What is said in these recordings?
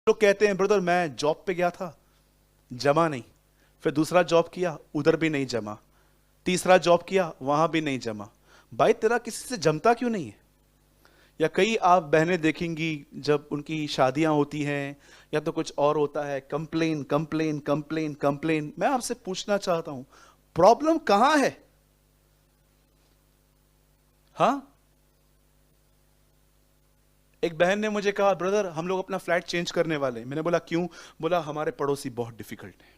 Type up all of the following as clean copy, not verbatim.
लोग कहते हैं ब्रदर मैं जॉब पे गया था, जमा नहीं, फिर दूसरा जॉब किया, उधर भी नहीं जमा, तीसरा जॉब किया, वहां भी नहीं जमा। भाई तेरा किसी से जमता क्यों नहीं है? या कई आप बहनें देखेंगी जब उनकी शादियां होती हैं या तो कुछ और होता है, कंप्लेन कंप्लेन कंप्लेन कंप्लेन। मैं आपसे पूछना चाहता हूं प्रॉब्लम कहां है? हाँ, एक बहन ने मुझे कहा ब्रदर हम लोग अपना फ्लैट चेंज करने वाले हैं। मैंने बोला क्यों? बोला हमारे पड़ोसी बहुत डिफिकल्ट हैं,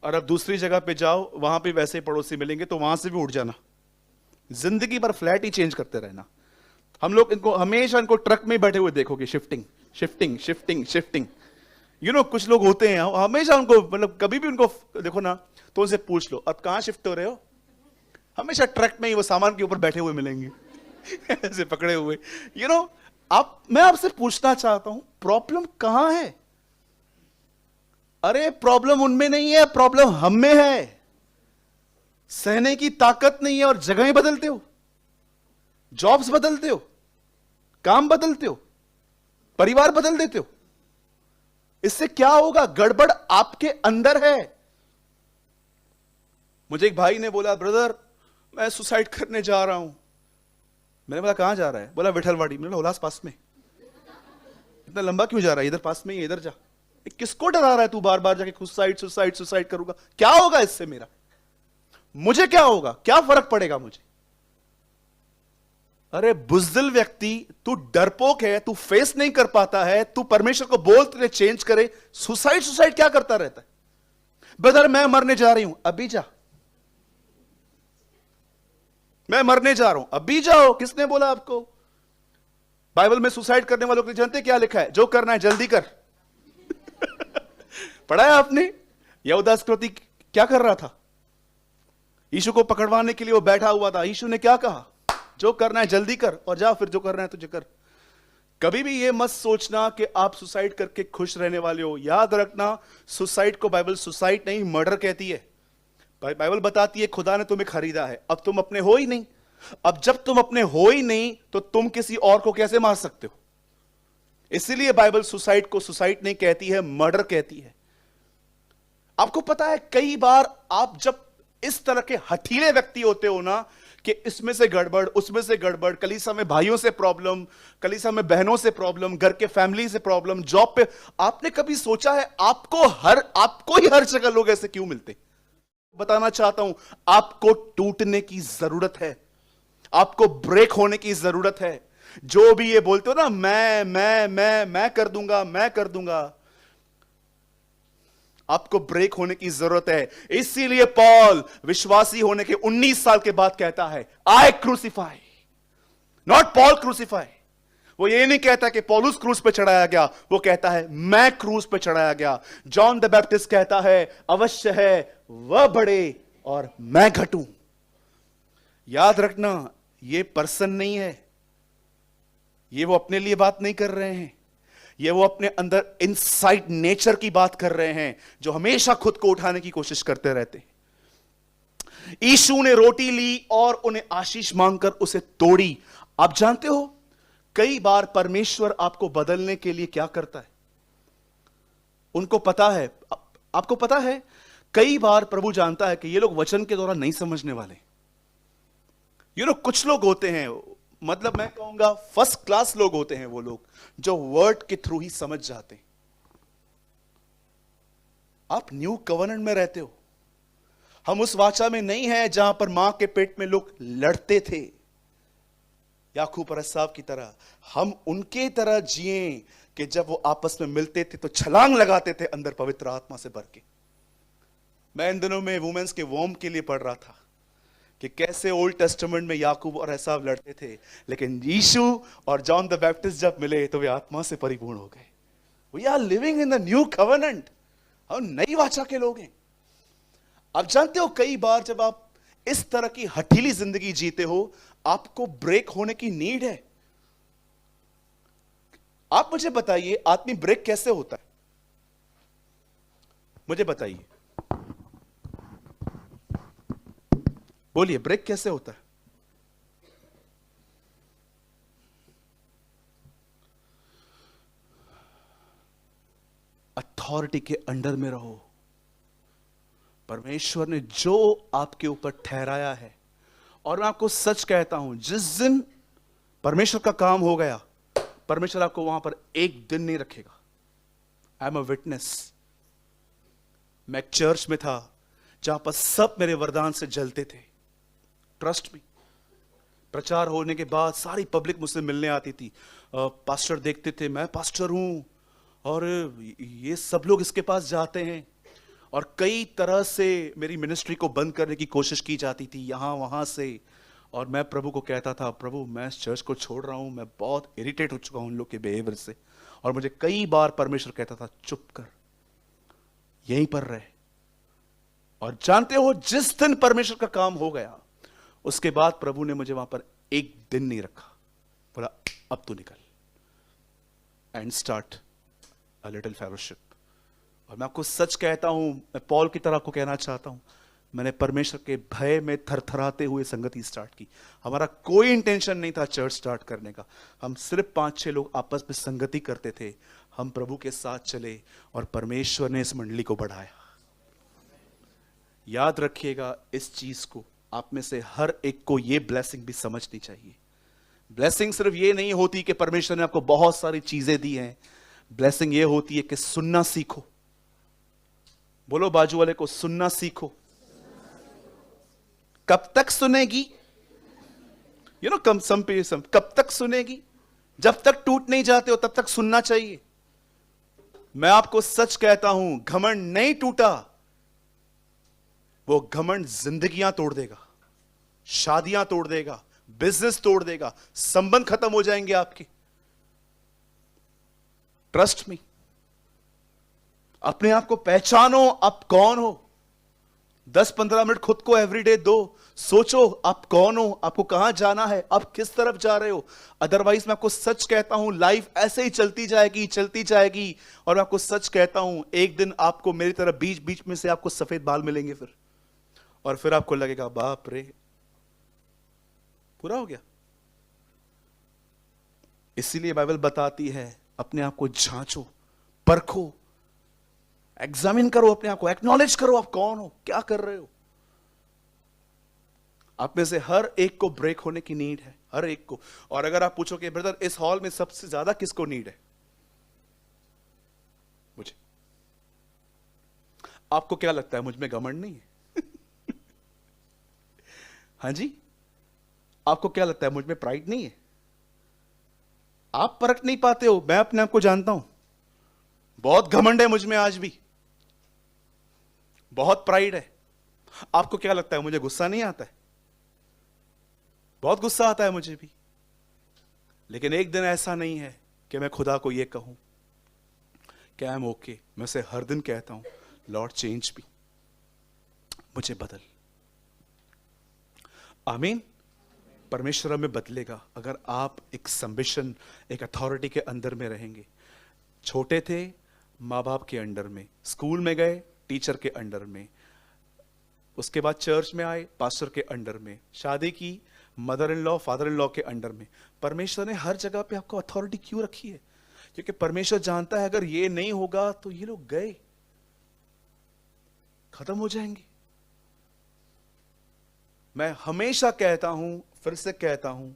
और अब दूसरी जगह पे जाओ वहां पे वैसे ही पड़ोसी मिलेंगे तो वहां से भी उठ जाना, जिंदगी भर फ्लैट ही चेंज करते रहना। हम लोग इनको हमेशा इनको ट्रक में बैठे हुए देखोगे, शिफ्टिंग शिफ्टिंग शिफ्टिंग शिफ्टिंग। कुछ लोग होते हैं हमेशा उनको, मतलब कभी भी उनको देखो ना तो उनसे पूछ लो अब कहां शिफ्ट हो रहे हो, हमेशा ट्रक में ही वो सामान के ऊपर बैठे हुए मिलेंगे ऐसे पकड़े हुए। मैं आपसे पूछना चाहता हूं प्रॉब्लम कहां है? अरे प्रॉब्लम उनमें नहीं है, प्रॉब्लम हम में है। सहने की ताकत नहीं है और जगहें बदलते हो, जॉब्स बदलते हो, काम बदलते हो, परिवार बदल देते हो। इससे क्या होगा? गड़बड़ आपके अंदर है। मुझे एक भाई ने बोला ब्रदर मैं सुसाइड करने जा रहा हूं। मैंने बोला कहां जा रहा है? बोला विठलवाड़ी। मैंने बोला उल्लास पास में। इतना लंबा क्यों जा रहा है? इधर पास में ही, इधर जा। किसको डरा रहा है तू बार बार जाके सुसाइड सुसाइड सुसाइड करूंगा? क्या होगा इससे? मेरा मुझे क्या होगा? क्या फर्क पड़ेगा मुझे? अरे बुज़दिल व्यक्ति, तू डरपोक है, तू फेस नहीं कर पाता है, तू परमेश्वर को बोल तेरे चेंज करे, सुसाइड सुसाइड क्या करता रहता है? ब्रदर मैं मरने जा रही हूं। अभी जा। मैं मरने जा रहा हूं, अभी जाओ। किसने बोला आपको? बाइबल में सुसाइड करने वालों के लिए जानते क्या लिखा है? जो करना है जल्दी कर पढ़ा है आपने? यहूदा इस्करियोती क्या कर रहा था? यीशु को पकड़वाने के लिए वो बैठा हुआ था। यीशु ने क्या कहा? जो करना है जल्दी कर और जा, फिर जो करना है तुझे कर। कभी भी ये मत सोचना कि आप सुसाइड करके खुश रहने वाले हो। याद रखना सुसाइड को बाइबल सुसाइड नहीं मर्डर कहती है। बाइबल बताती है खुदा ने तुम्हें खरीदा है, अब तुम अपने हो ही नहीं। अब जब तुम अपने हो ही नहीं तो तुम किसी और को कैसे मार सकते हो? इसीलिए बाइबल सुसाइड को सुसाइड नहीं कहती है, मर्डर कहती है। आपको पता है कई बार आप जब इस तरह के हठीले व्यक्ति होते हो ना कि इसमें से गड़बड़ उसमें से गड़बड़, कलीसिया में भाइयों से प्रॉब्लम, कलीसिया में बहनों से प्रॉब्लम, घर के फैमिली से प्रॉब्लम, जॉब पे, आपने कभी सोचा है आपको ही हर जगह लोग ऐसे क्यों मिलते? बताना चाहता हूं आपको टूटने की जरूरत है, आपको ब्रेक होने की जरूरत है। जो भी ये बोलते हो ना मैं कर दूंगा, मैं कर दूंगा, आपको ब्रेक होने की जरूरत है। इसीलिए पॉल विश्वासी होने के 19 साल के बाद कहता है आई क्रूसीफाई, नॉट पॉल क्रूसीफाई। वो ये नहीं कहता कि पौलुस क्रूस पे चढ़ाया गया, वो कहता है मैं क्रूस पे चढ़ाया गया। जॉन द बैप्टिस्ट कहता है अवश्य है वह बढ़े और मैं घटूं। याद रखना ये पर्सन नहीं है, ये वो अपने लिए बात नहीं कर रहे हैं, ये वो अपने अंदर इनसाइड नेचर की बात कर रहे हैं जो हमेशा खुद को उठाने की कोशिश करते रहते हैं। यीशु ने रोटी ली और उन्हें आशीष मांगकर उसे तोड़ी। आप जानते हो कई बार परमेश्वर आपको बदलने के लिए क्या करता है? उनको पता है, आपको पता है कई बार प्रभु जानता है कि ये लोग वचन के द्वारा नहीं समझने वाले। कुछ लोग होते हैं, मतलब मैं कहूंगा फर्स्ट क्लास लोग होते हैं वो लोग जो वर्ड के थ्रू ही समझ जाते हैं। आप न्यू कवर्नेंट में रहते हो, हम उस वाचा में नहीं है जहां पर मां के पेट में लोग लड़ते थे याकूब और एसाव की तरह। हम उनके तरह जिए कि जब वो आपस में मिलते थे तो छलांग लगाते थे अंदर पवित्र आत्मा से भर के। मैं इन दिनों में वुमेन्स के वॉर्म के लिए पढ़ रहा था कि कैसे ओल्ड टेस्टामेंट में याकूब और एसाव लड़ते थे, लेकिन यीशु और जॉन द बैप्टिस्ट जब मिले तो वे आत्मा से परिपूर्ण हो गए। We are living in the new covenant, हम नई वाचा के लोग हैं। आप जानते हो कई बार जब आप इस तरह की हठीली जिंदगी जीते हो आपको ब्रेक होने की नीड है। आप मुझे बताइए आदमी ब्रेक कैसे होता है? मुझे बताइए, बोलिए ब्रेक कैसे होता है? अथॉरिटी के अंडर में रहो। परमेश्वर ने जो आपके ऊपर ठहराया है, और मैं आपको सच कहता हूं, जिस दिन परमेश्वर का काम हो गया, परमेश्वर आपको वहां पर एक दिन नहीं रखेगा। I am a witness. मैं एक चर्च में था जहां पर सब मेरे वरदान से जलते थे। Trust me. प्रचार होने के बाद सारी पब्लिक मुझसे मिलने आती थी। पास्टर देखते थे, मैं पास्टर हूं और ये सब लोग इसके पास जाते हैं, और कई तरह से मेरी मिनिस्ट्री को बंद करने की कोशिश की जाती थी यहां वहां से। और मैं प्रभु को कहता था, प्रभु मैं इस चर्च को छोड़ रहा हूं, मैं बहुत इरिटेट हो चुका हूं उन लोग के बिहेवियर से। और मुझे कई बार परमेश्वर कहता था, चुप कर, यहीं पर रहे। और जानते हो, जिस दिन परमेश्वर का काम हो गया, उसके बाद प्रभु ने मुझे वहां पर एक दिन नहीं रखा। बोला, अब तू निकल and start a little fellowship. और मैं आपको सच कहता हूं, मैं पॉल की तरह आपको कहना चाहता हूं, मैंने परमेश्वर के भय में थरथराते हुए संगति स्टार्ट की। हमारा कोई इंटेंशन नहीं था चर्च स्टार्ट करने का। हम सिर्फ 5-6 लोग आपस में संगति करते थे। हम प्रभु के साथ चले और परमेश्वर ने इस मंडली को बढ़ाया। याद रखिएगा इस चीज को, आप में से हर एक को ये ब्लेसिंग भी समझनी चाहिए। ब्लेसिंग सिर्फ ये नहीं होती कि परमेश्वर ने आपको बहुत सारी चीजें दी हैं। ब्लेसिंग ये होती है कि सुनना सीखो। बोलो बाजू वाले को, सुनना सीखो। कब तक सुनेगी? यू नो, कब तक सुनेगी? जब तक टूट नहीं जाते हो तब तक सुनना चाहिए। मैं आपको सच कहता हूं, घमंड नहीं टूटा, वो घमंड जिंदगियां तोड़ देगा, शादियां तोड़ देगा, बिजनेस तोड़ देगा, संबंध खत्म हो जाएंगे आपके। Trust me. अपने आप को पहचानो, आप कौन हो। 10-15 मिनट खुद को एवरीडे दो, सोचो आप कौन हो, आपको कहां जाना है, आप किस तरफ जा रहे हो। अदरवाइज मैं आपको सच कहता हूं, लाइफ ऐसे ही चलती जाएगी, चलती जाएगी। और मैं आपको सच कहता हूं, एक दिन आपको मेरी तरह बीच बीच में से आपको सफेद बाल मिलेंगे फिर, और फिर आपको लगेगा, बाप रे, पूरा हो गया। इसीलिए बाइबल बताती है, अपने आप को जांचो, परखो, एग्जामिन करो अपने आप को, एक्नॉलेज करो आप कौन हो, क्या कर रहे हो। आप में से हर एक को ब्रेक होने की नीड है, हर एक को। और अगर आप पूछो कि ब्रदर इस हॉल में सबसे ज्यादा किसको नीड है, मुझे। आपको क्या लगता है मुझ में घमंड नहीं है? हाँ जी, आपको क्या लगता है मुझ में प्राइड नहीं है? आप परख नहीं पाते हो, मैं अपने आप को जानता हूं। बहुत घमंड है मुझ में आज भी, बहुत प्राइड है। आपको क्या लगता है मुझे गुस्सा नहीं आता है? बहुत गुस्सा आता है मुझे भी। लेकिन एक दिन ऐसा नहीं है कि मैं खुदा को यह कहूं कि आई एम ओके। मैं उसे हर दिन कहता हूं, लॉर्ड चेंज मी, मुझे बदल। आमीन। परमेश्वर हमें बदलेगा अगर आप एक संबिशन, एक अथॉरिटी के अंदर में रहेंगे। छोटे थे, माँ बाप के अंडर में, स्कूल में गए, टीचर के अंडर में, उसके बाद चर्च में आए, पास्टर के अंडर में, शादी की, mother in law, father in law के अंडर में। परमेश्वर ने हर जगह पे आपको अथॉरिटी क्यों रखी है? क्योंकि परमेश्वर जानता है अगर ये नहीं होगा तो ये लोग गए, खत्म हो जाएंगे। मैं हमेशा कहता हूं, फिर से कहता हूं,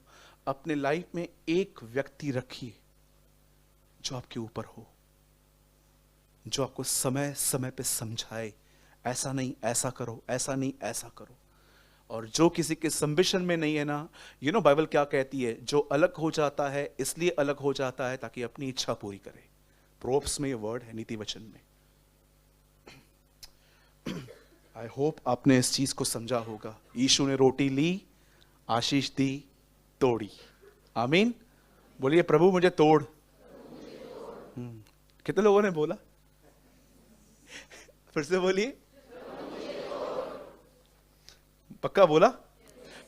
अपने लाइफ में एक व्यक्ति रखिए जो आपके ऊपर हो, जो आपको समय समय पे समझाए, ऐसा नहीं ऐसा करो, ऐसा नहीं ऐसा करो। और जो किसी के संबिशन में नहीं है ना, यू नो बाइबल क्या कहती है, जो अलग हो जाता है इसलिए अलग हो जाता है ताकि अपनी इच्छा पूरी करे। प्रोव्स में ये वर्ड है, नीति वचन में। आई होप आपने इस चीज को समझा होगा। यीशु ने रोटी ली, आशीष दी, तोड़ी। आमीन। बोलिए, प्रभु मुझे तोड़। कितने लोगों ने बोला? फिर से बोलिए, पक्का बोला?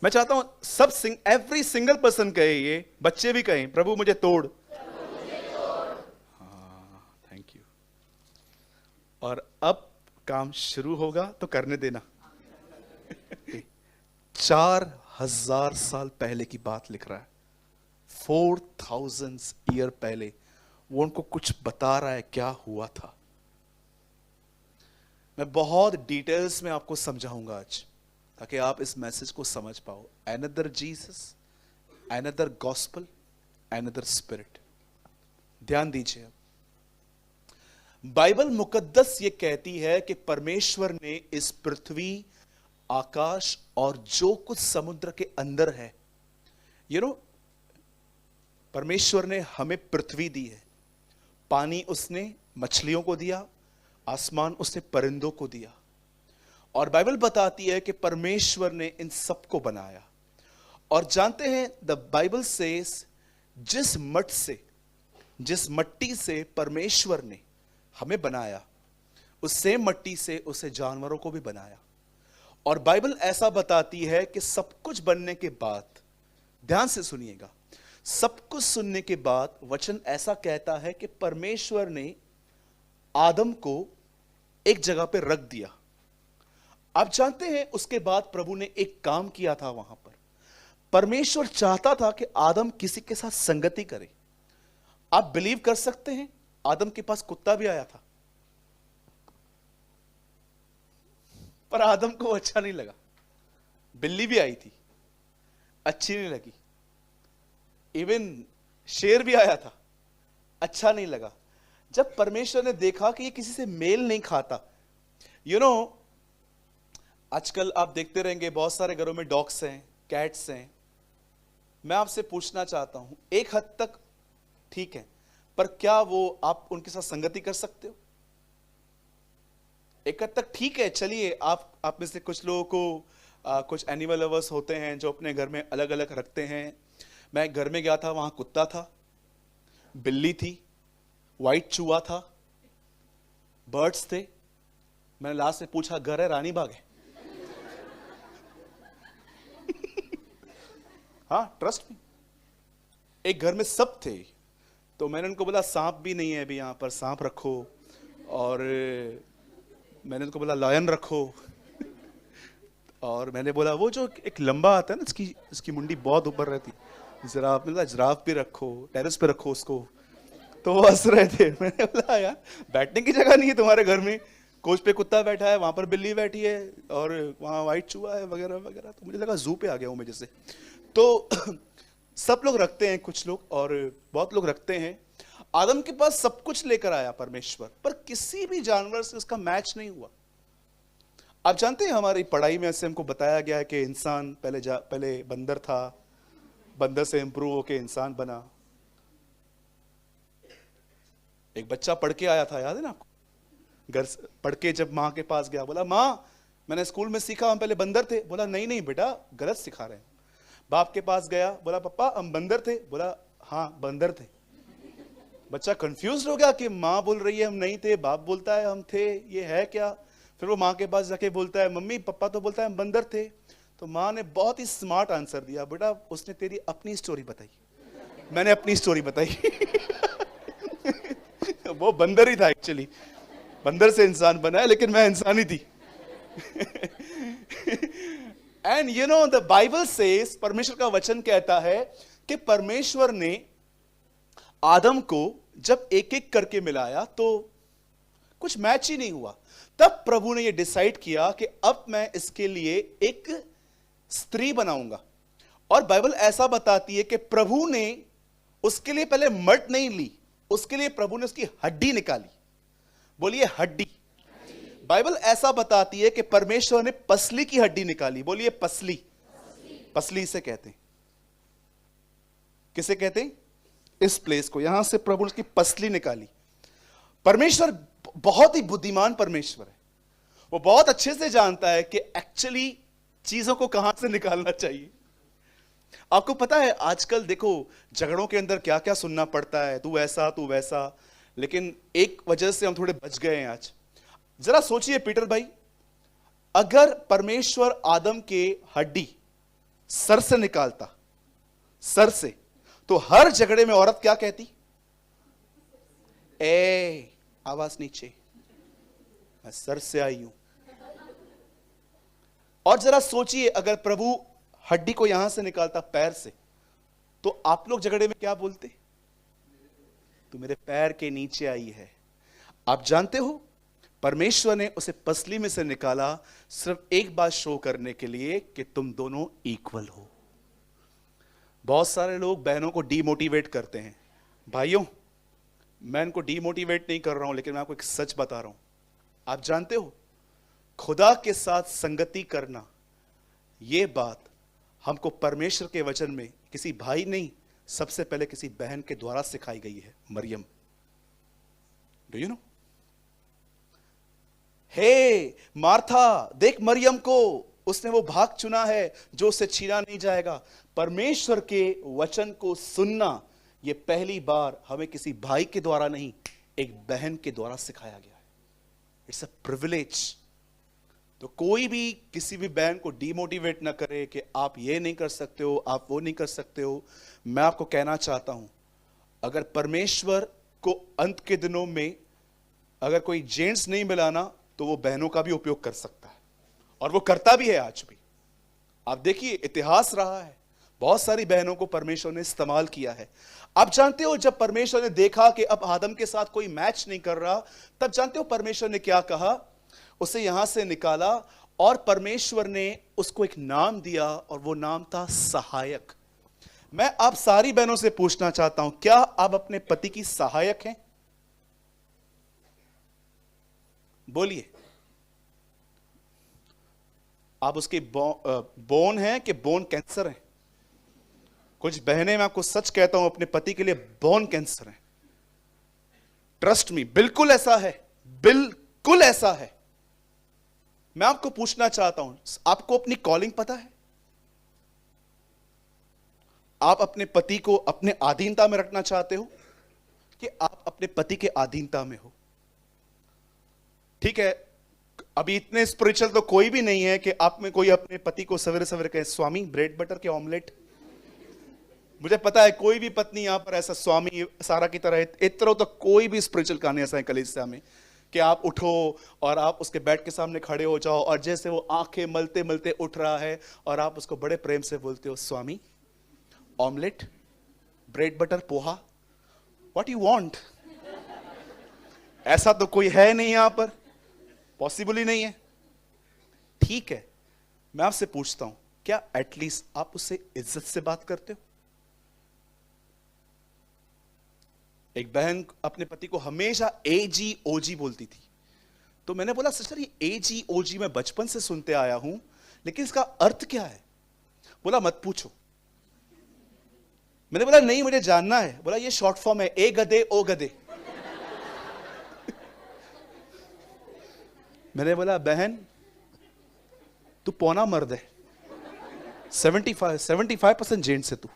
मैं चाहता हूं सब एवरी सिंगल पर्सन कहे, ये बच्चे भी कहें, प्रभु मुझे तोड़। हाँ, थैंक यू। और अब काम शुरू होगा तो करने देना। 4000 साल पहले की बात लिख रहा है, 4000 ईयर पहले। वो उनको कुछ बता रहा है क्या हुआ था। मैं बहुत डिटेल्स में आपको समझाऊंगा आज, ताकि आप इस मैसेज को समझ पाओ। Another Jesus, another gospel, another spirit. ध्यान दीजिए, बाइबल मुकद्दस ये कहती है कि परमेश्वर ने इस पृथ्वी, आकाश और जो कुछ समुद्र के अंदर है, परमेश्वर ने हमें पृथ्वी दी है, पानी उसने मछलियों को दिया, आसमान उसने परिंदों को दिया। और बाइबल बताती है कि परमेश्वर ने इन सबको बनाया। और जानते हैं, द बाइबल सेज जिस मट्टी से परमेश्वर ने हमें बनाया, उस सेम मट्टी से उसे जानवरों को भी बनाया। और बाइबल ऐसा बताती है कि सब कुछ बनने के बाद, ध्यान से सुनिएगा, सब कुछ सुनने के बाद वचन ऐसा कहता है कि परमेश्वर ने आदम को एक जगह पे रख दिया। आप जानते हैं, उसके बाद प्रभु ने एक काम किया था वहां पर। परमेश्वर चाहता था कि आदम किसी के साथ संगति करे। आप बिलीव कर सकते हैं, आदम के पास कुत्ता भी आया था, पर आदम को अच्छा नहीं लगा। बिल्ली भी आई थी, अच्छी नहीं लगी। इवन शेर भी आया था, अच्छा नहीं लगा। जब परमेश्वर ने देखा कि ये किसी से मेल नहीं खाता, आजकल आप देखते रहेंगे बहुत सारे घरों में डॉग्स हैं, कैट्स हैं। मैं आपसे पूछना चाहता हूं, एक हद तक ठीक है, पर क्या वो आप उनके साथ संगति कर सकते हो? एक हद तक ठीक है, चलिए। आप में से कुछ लोगों को कुछ एनिमल लवर्स होते हैं जो अपने घर में अलग अलग रखते हैं। मैं एक घर में गया था, वहां कुत्ता था, बिल्ली थी, व्हाइट चूहा था, बर्ड्स थे। मैंने लास्ट में पूछा, घर है रानी बाग है? हाँ, ट्रस्ट मी, एक घर में सब थे। तो मैंने उनको बोला, सांप भी नहीं है अभी यहां पर, सांप रखो। और मैंने उनको बोला, लायन रखो। और मैंने बोला, वो जो एक लंबा आता है ना, इसकी मुंडी बहुत ऊपर रहती, जिराफ, मतलब जिराफ भी रखो, टेरेस पे रखो उसको। तो वो हंस रहे थे। मैंने बोला, यार बैठने की जगह नहीं है तुम्हारे घर में, कोच पे कुत्ता बैठा है, वहां पर बिल्ली बैठी है, और वहां व्हाइट चूहा है, वगैरह वगैरह। तो मुझे लगा जू पे आ गया हूं मैं जैसे। तो सब लोग रखते हैं, कुछ लोग, और बहुत लोग रखते हैं। आदम के पास सब कुछ लेकर आया परमेश्वर, पर किसी भी जानवर से उसका मैच नहीं हुआ। आप जानते हैं, हमारी पढ़ाई में ऐसे हमको बताया गया है कि इंसान पहले बंदर था, बंदर से इंप्रूव होके इंसान बना। एक बच्चा पढ़ के आया था, याद है ना आपको? घर पढ़ के जब माँ के पास गया, बोला, माँ मैंने स्कूल में सीखा हम पहले बंदर थे। बोला, नहीं नहीं बेटा, गलत सिखा रहे हैं। बाप के पास गया, बोला, पापा हम बंदर थे। बोला, हाँ बंदर थे। बच्चा कंफ्यूज हो गया कि माँ बोल रही है हम नहीं थे, बाप बोलता है हम थे, ये है क्या? फिर वो माँ के पास जाके बोलता है, मम्मी पापा तो बोलता है हम बंदर थे। तो माँ ने बहुत ही स्मार्ट आंसर दिया, बेटा उसने तेरी अपनी स्टोरी बताई, मैंने अपनी स्टोरी बताई। वो बंदर ही था एक्चुअली, बंदर से इंसान बना है, लेकिन मैं इंसान ही थी। एंड द बाइबल सेज, परमेश्वर का वचन कहता है कि परमेश्वर ने आदम को जब एक एक करके मिलाया तो कुछ मैच ही नहीं हुआ। तब प्रभु ने यह डिसाइड किया कि अब मैं इसके लिए एक स्त्री बनाऊंगा। और बाइबल ऐसा बताती है कि प्रभु ने उसके लिए पहले मर्द नहीं ली, उसके लिए प्रभु ने उसकी हड्डी निकाली। बोलिए हड्डी। बाइबल ऐसा बताती है कि परमेश्वर ने पसली की हड्डी निकाली। बोलिए पसली। पसली इसे कहते हैं, किसे कहते हैं? इस प्लेस को, यहां से प्रभु ने उसकी पसली निकाली। परमेश्वर बहुत ही बुद्धिमान परमेश्वर है, वो बहुत अच्छे से जानता है कि एक्चुअली चीजों को कहां से निकालना चाहिए। आपको पता है आजकल देखो झगड़ों के अंदर क्या क्या सुनना पड़ता है, तू ऐसा तू वैसा, लेकिन एक वजह से हम थोड़े बच गए हैं आज। जरा सोचिए पीटर भाई, अगर परमेश्वर आदम के हड्डी सर से निकालता, सर से, तो हर झगड़े में औरत क्या कहती? ए आवाज नीचे, मैं सर से आई हूं। और जरा सोचिए अगर प्रभु हड्डी को यहां से निकालता पैर से, तो आप लोग झगड़े में क्या बोलते? तू मेरे पैर के नीचे आई है। आप जानते हो परमेश्वर ने उसे पसली में से निकाला सिर्फ एक बात शो करने के लिए कि तुम दोनों इक्वल हो। बहुत सारे लोग बहनों को डीमोटिवेट करते हैं। भाइयों, मैं इनको डीमोटिवेट नहीं कर रहा हूं, लेकिन मैं आपको एक सच बता रहा हूं। आप जानते हो, खुदा के साथ संगति करना, यह बात हमको परमेश्वर के वचन में किसी भाई नहीं, सबसे पहले किसी बहन के द्वारा सिखाई गई है। Mariam, do you know? Hey Martha, देख मरियम को, उसने वो भाग चुना है जो उसे छीना नहीं जाएगा। परमेश्वर के वचन को सुनना, ये पहली बार हमें किसी भाई के द्वारा नहीं, एक बहन के द्वारा सिखाया गया है। It's a privilege. तो कोई भी किसी भी बहन को डीमोटिवेट ना करे कि आप ये नहीं कर सकते हो, आप वो नहीं कर सकते हो। मैं आपको कहना चाहता हूं, अगर परमेश्वर को अंत के दिनों में अगर कोई जेंट्स नहीं मिलाना, तो वो बहनों का भी उपयोग कर सकता है, और वो करता भी है आज भी। आप देखिए, इतिहास रहा है, बहुत सारी बहनों को परमेश्वर ने इस्तेमाल किया है। आप जानते हो, जब परमेश्वर ने देखा कि अब आदम के साथ कोई मैच नहीं कर रहा, तब जानते हो परमेश्वर ने क्या कहा? उसे यहां से निकाला, और परमेश्वर ने उसको एक नाम दिया, और वो नाम था सहायक। मैं आप सारी बहनों से पूछना चाहता हूं, क्या आप अपने पति की सहायक हैं? बोलिए। आप उसकी बोन हैं कि बोन कैंसर है? कुछ बहनें, मैं आपको सच कहता हूं, अपने पति के लिए बोन कैंसर है। ट्रस्ट मी, बिल्कुल ऐसा है, बिल्कुल ऐसा है। मैं आपको पूछना चाहता हूं, आपको अपनी कॉलिंग पता है? आप अपने पति को अपने अधीनता में रखना चाहते हो कि आप अपने पति के अधीनता में हो? ठीक है, अभी इतने स्पिरिचुअल तो कोई भी नहीं है कि आप में कोई अपने पति को सवेरे सवेरे कहे, स्वामी ब्रेड बटर के ऑमलेट। मुझे पता है कोई भी पत्नी यहां पर ऐसा स्वामी सारा की तरह, इतना तो कोई भी स्पिरिचुअल कहानी ऐसा है कलीसिया में कि आप उठो और आप उसके बेड के सामने खड़े हो जाओ, और जैसे वो आंखें मलते मलते उठ रहा है और आप उसको बड़े प्रेम से बोलते हो, Swami omelette, bread butter, poha, what you want. ऐसा तो कोई है नहीं यहां पर, पॉसिबल ही नहीं है। ठीक है, मैं आपसे पूछता हूं, क्या एटलीस्ट आप उससे इज्जत से बात करते हो? एक बहन अपने पति को हमेशा एजी ओजी बोलती थी। तो मैंने बोला, सिस्टर ये एजी ओजी मैं बचपन से सुनते आया हूं, लेकिन इसका अर्थ क्या है? बोला मत पूछो। मैंने बोला नहीं, मुझे जानना है। बोला ये शॉर्ट फॉर्म है, ए गधे ओ गधे। मैंने बोला बहन तू पौना मर्द है, 75% जेंट्स है तू।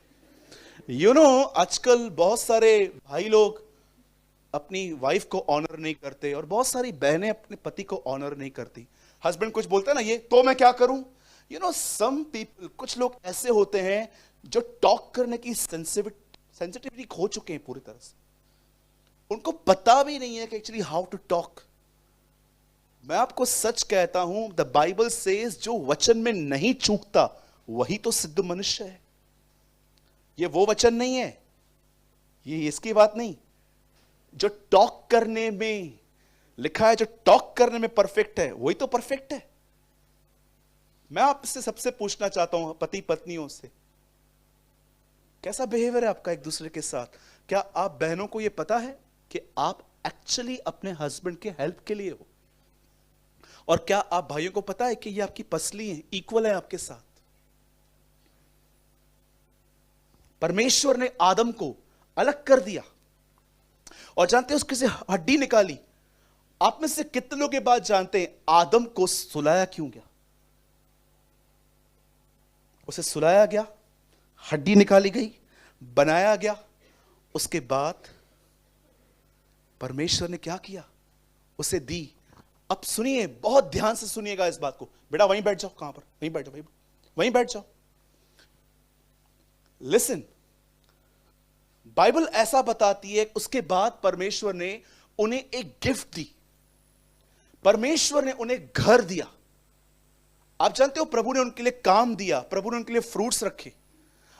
यू नो, आजकल बहुत सारे भाई लोग अपनी वाइफ को ऑनर नहीं करते, और बहुत सारी बहनें अपने पति को ऑनर नहीं करती। हस्बैंड कुछ बोलता है ना, ये तो मैं क्या करूं। यू नो, सम पीपल, कुछ लोग ऐसे होते हैं जो टॉक करने की सेंसिटिविटी खो चुके हैं पूरी तरह से। उनको पता भी नहीं है कि एक्चुअली हाउ टू टॉक। मैं आपको सच कहता हूं, द बाइबल सेज जो वचन में नहीं चूकता वही तो सिद्ध मनुष्य है। ये वो वचन नहीं है, ये इसकी बात नहीं। जो टॉक करने में लिखा है, जो टॉक करने में परफेक्ट है, वही तो परफेक्ट है। मैं आपसे सबसे पूछना चाहता हूं, पति पत्नियों से, कैसा बिहेवियर है आपका एक दूसरे के साथ? क्या आप बहनों को यह पता है कि आप एक्चुअली अपने हस्बैंड के हेल्प के लिए हो? और क्या आप भाइयों को पता है कि ये आपकी पसली है, इक्वल है आपके साथ? परमेश्वर ने आदम को अलग कर दिया, और जानते हैं उसकी से हड्डी निकाली। आप में से कितने लोग ये बात जानते हैं आदम को सुलाया क्यों गया? उसे सुलाया गया, हड्डी निकाली गई, बनाया गया। उसके बाद परमेश्वर ने क्या किया? उसे दी। अब सुनिए, बहुत ध्यान से सुनिएगा इस बात को। बेटा वहीं बैठ जाओ। कहां पर? वहीं बैठ जाओ, वहीं बैठ जाओ। लिसन, बाइबल ऐसा बताती है, उसके बाद परमेश्वर ने उन्हें एक गिफ्ट दी। परमेश्वर ने उन्हें घर दिया। आप जानते हो, प्रभु ने उनके लिए काम दिया, प्रभु ने उनके लिए फ्रूट्स रखे।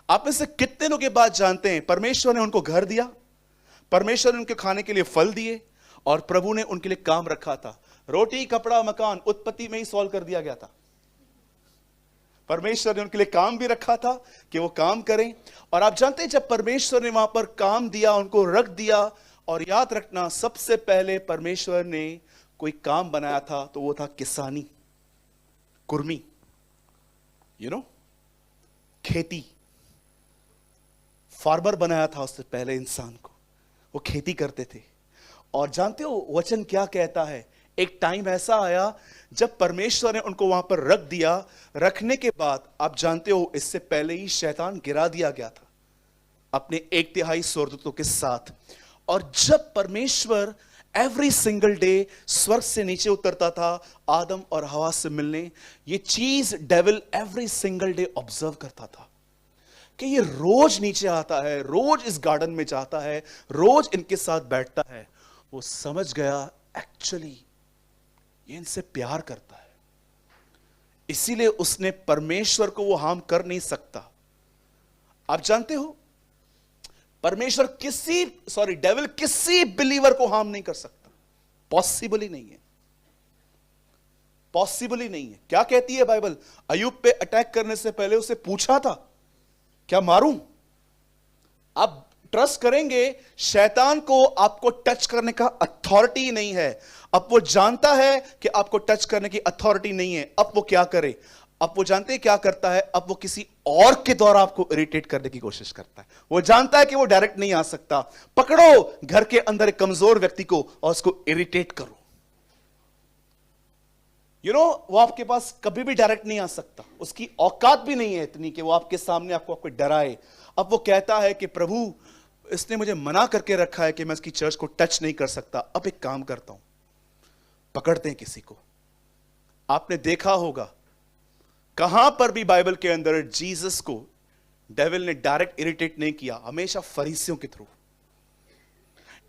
आप में से कितने लोग ये बात जानते हैं? परमेश्वर ने उनको घर दिया, परमेश्वर ने उनके खाने के लिए फल दिए, और प्रभु ने उनके लिए काम रखा था। रोटी कपड़ा मकान उत्पत्ति में ही सॉल्व कर दिया गया था। परमेश्वर ने उनके लिए काम भी रखा था कि वो काम करें। और आप जानते हैं जब परमेश्वर ने वहां पर काम दिया, उनको रख दिया, और याद रखना सबसे पहले परमेश्वर ने कोई काम बनाया था तो वो था किसानी, कुर्मी, खेती। फार्मर बनाया था उससे पहले इंसान को, वो खेती करते थे। और जानते हो वचन क्या कहता है, एक टाइम ऐसा आया जब परमेश्वर ने उनको वहां पर रख दिया। रखने के बाद आप जानते हो इससे पहले ही शैतान गिरा दिया गया था अपने 1/3 स्वर्गदूतों के साथ। और जब परमेश्वर एवरी सिंगल डे स्वर्ग से नीचे उतरता था आदम और हवा से मिलने, ये चीज devil every single day observe करता था कि ये रोज नीचे आता है, रोज इस गार्डन में जाता है, रोज इनके साथ बैठता है। वो समझ गया एक्चुअली ये इनसे प्यार करता है, इसीलिए उसने परमेश्वर को वो हार्म कर नहीं सकता। आप जानते हो परमेश्वर डेविल किसी बिलीवर को हार्म नहीं कर सकता, पॉसिबल ही नहीं है, पॉसिबल ही नहीं है। क्या कहती है बाइबल, अय्यूब पे अटैक करने से पहले उसे पूछा था क्या मारूं? आप ट्रस्ट करेंगे शैतान को आपको टच करने का अथॉरिटी नहीं है। अब वो जानता है कि आपको टच करने की अथॉरिटी नहीं है, अब वो क्या करे? अब वो जानते हैं क्या करता है, अब वो किसी और के द्वारा आपको इरिटेट करने की कोशिश करता है। वो जानता है कि वो डायरेक्ट नहीं आ सकता। पकड़ो घर के अंदर एक कमजोर व्यक्ति को और उसको इरिटेट करो। वो आपके पास कभी भी डायरेक्ट नहीं आ सकता, उसकी औकात भी नहीं है इतनी कि वो आपके सामने आपको डराए। अब वो कहता है कि प्रभु इसने मुझे मना करके रखा है कि मैं इसकी चर्च को टच नहीं कर सकता, अब एक काम करता हूं, पकड़ते हैं किसी को। आपने देखा होगा कहां पर भी बाइबल के अंदर जीसस को डेविल ने डायरेक्ट इरिटेट नहीं किया, हमेशा फरीसियों के थ्रू।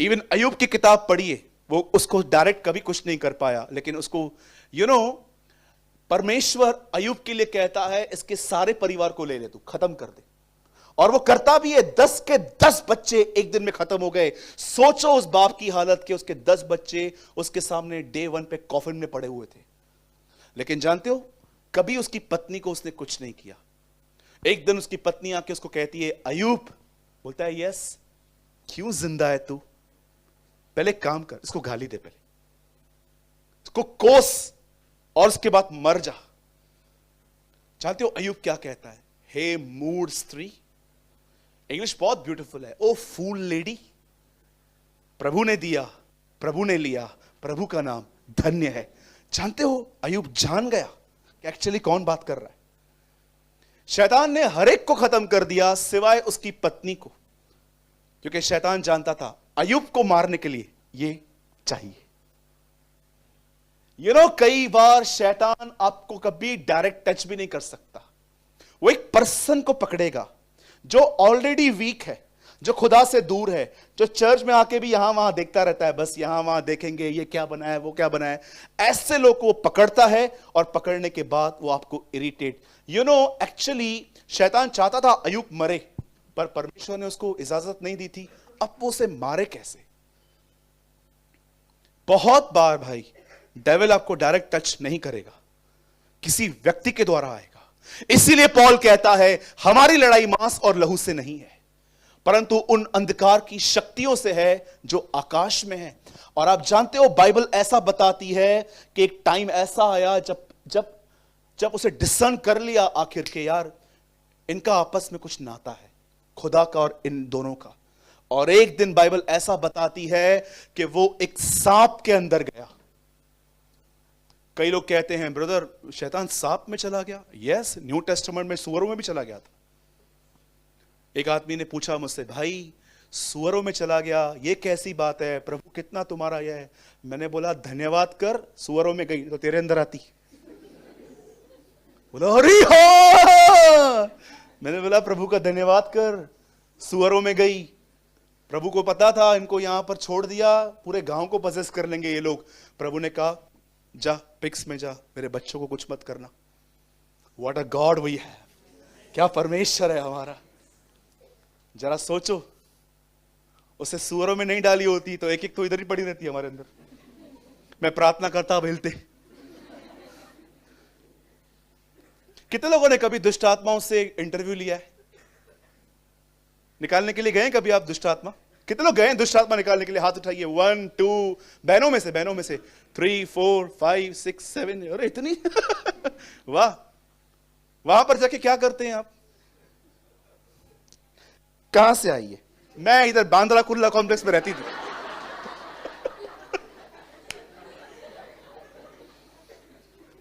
इवन अय्यूब की किताब पढ़िए, वो उसको डायरेक्ट कभी कुछ नहीं कर पाया, लेकिन उसको परमेश्वर अय्यूब के लिए कहता है इसके सारे परिवार को ले ले, तू खत्म कर दे। और वो करता भी है। 10 के 10 बच्चे एक दिन में खत्म हो गए। सोचो उस बाप की हालत के उसके 10 बच्चे उसके सामने डे 1 पे कॉफिन में पड़े हुए थे। लेकिन जानते हो कभी उसकी पत्नी को उसने कुछ नहीं किया। एक दिन उसकी पत्नी आके उसको कहती है अय्यूब, बोलता है यस, क्यों जिंदा है तू? पहले काम कर, इसको गाली दे, पहले इसको कोस और उसके बाद मर जा। जानते हो अय्यूब क्या कहता है? हे मूड स्त्री, इंग्लिश बहुत ब्यूटीफुल है, ओ फूल लेडी, प्रभु ने दिया, प्रभु ने लिया, प्रभु का नाम धन्य है। जानते हो अय्यूब जान गया कि एक्चुअली कौन बात कर रहा है। शैतान ने हर एक को खत्म कर दिया सिवाय उसकी पत्नी को, क्योंकि शैतान जानता था अय्यूब को मारने के लिए ये चाहिए। कई बार शैतान आपको कभी डायरेक्ट टच भी नहीं कर सकता। वो एक पर्सन को पकड़ेगा जो ऑलरेडी वीक है, जो खुदा से दूर है, जो चर्च में आके भी यहां वहां देखता रहता है, बस यहां वहां देखेंगे ये क्या बना है वो क्या बना है। ऐसे लोग को वो पकड़ता है और पकड़ने के बाद वो आपको इरिटेट। एक्चुअली शैतान चाहता था अय्यूब मरे, पर परमेश्वर ने उसको इजाजत नहीं दी थी। अब वो उसे मारे कैसे? बहुत बार भाई डेविल आपको डायरेक्ट टच नहीं करेगा, किसी व्यक्ति के द्वारा आएगा। इसीलिए पौल कहता है हमारी लड़ाई मांस और लहू से नहीं है, परंतु उन अंधकार की शक्तियों से है जो आकाश में है। और आप जानते हो बाइबल ऐसा बताती है कि एक टाइम ऐसा आया जब जब जब उसे डिसर्न कर लिया आखिर के, यार इनका आपस में कुछ नाता है, खुदा का और इन दोनों का। और एक दिन बाइबल ऐसा बताती है कि वो एक सांप के अंदर गया। कई लोग कहते हैं ब्रदर शैतान सांप में चला गया। यस, न्यू टेस्टामेंट में सुअरों में भी चला गया था। एक आदमी ने पूछा मुझसे, भाई सुअरों में चला गया, ये कैसी बात है? प्रभु कितना तुम्हारा यह है। मैंने बोला धन्यवाद कर, सुअरों में गई तो तेरे अंदर आती। बोला अरे हाँ। मैंने बोला प्रभु का धन्यवाद कर, सुअरों में गई। प्रभु को पता था इनको यहां पर छोड़ दिया पूरे गांव को पजेस कर लेंगे ये लोग। प्रभु ने कहा जा पिक्स में जा, मेरे बच्चों को कुछ मत करना। What a God we have, क्या परमेश्वर है हमारा। जरा सोचो, उसे सुअरों में नहीं डाली होती तो एक एक तो इधर ही पड़ी रहती हमारे अंदर। मैं प्रार्थना करता अब हिलते। कितने लोगों ने कभी दुष्ट आत्माओं से इंटरव्यू लिया है? निकालने के लिए गए कभी आप दुष्ट आत्मा? कितने लोग गए हैं दुष्ट आत्मा निकालने के लिए? हाथ उठाइए। 1 2, बहनों में से 3 4 5 6 7। अरे इतनी वाह। वहां पर जाके क्या करते हैं आप? कहां से आई है? मैं इधर बांद्रा कुर्ला कॉम्प्लेक्स में रहती थी।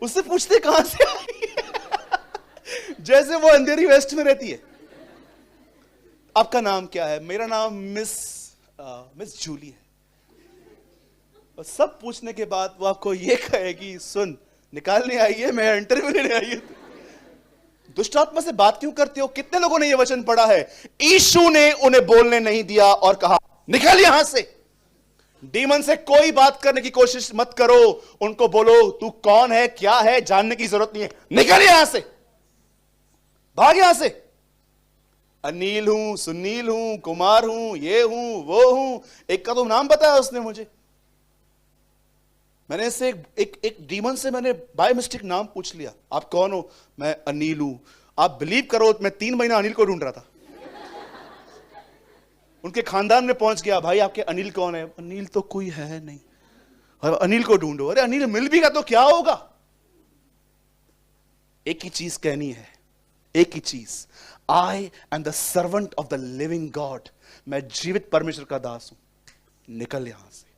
उससे पूछते कहां से आई है? जैसे वो अंधेरी वेस्ट में रहती है। आपका नाम क्या है? मेरा नाम मिस जूली है। और सब पूछने के बाद वो आपको ये कहेगी, सुन, निकालने आई है, मैं इंटरव्यू लेने आई है। दुष्ट आत्मा से बात क्यों करते हो? कितने लोगों ने यह वचन पढ़ा है? यीशु ने उन्हें बोलने नहीं दिया और कहा निकल यहां से। डीमन से कोई बात करने की कोशिश मत करो। उनको बोलो तू कौन है, क्या है, जानने की जरूरत नहीं है, निकल यहां से, भाग यहां से। अनिल हूं, सुनील हूं, कुमार हूं, ये हूं, वो हूं। एक का तो नाम बताया उसने मुझे। मैंने इससे एक डीमन से मैंने बाय मिस्टेक नाम पूछ लिया। आप कौन हो? मैं अनिल हूं। आप बिलीव करो, मैं 3 महीना अनिल को ढूंढ रहा था। उनके खानदान में पहुंच गया, भाई आपके अनिल कौन है? अनिल तो कोई है नहीं, अनिल को ढूंढो। अरे अनिल मिल भी गया तो क्या होगा? एक ही चीज कहनी है, एक ही चीज, I am the servant of the living God. मैं जीवित परमेश्वर का दास हूं, निकल यहां से।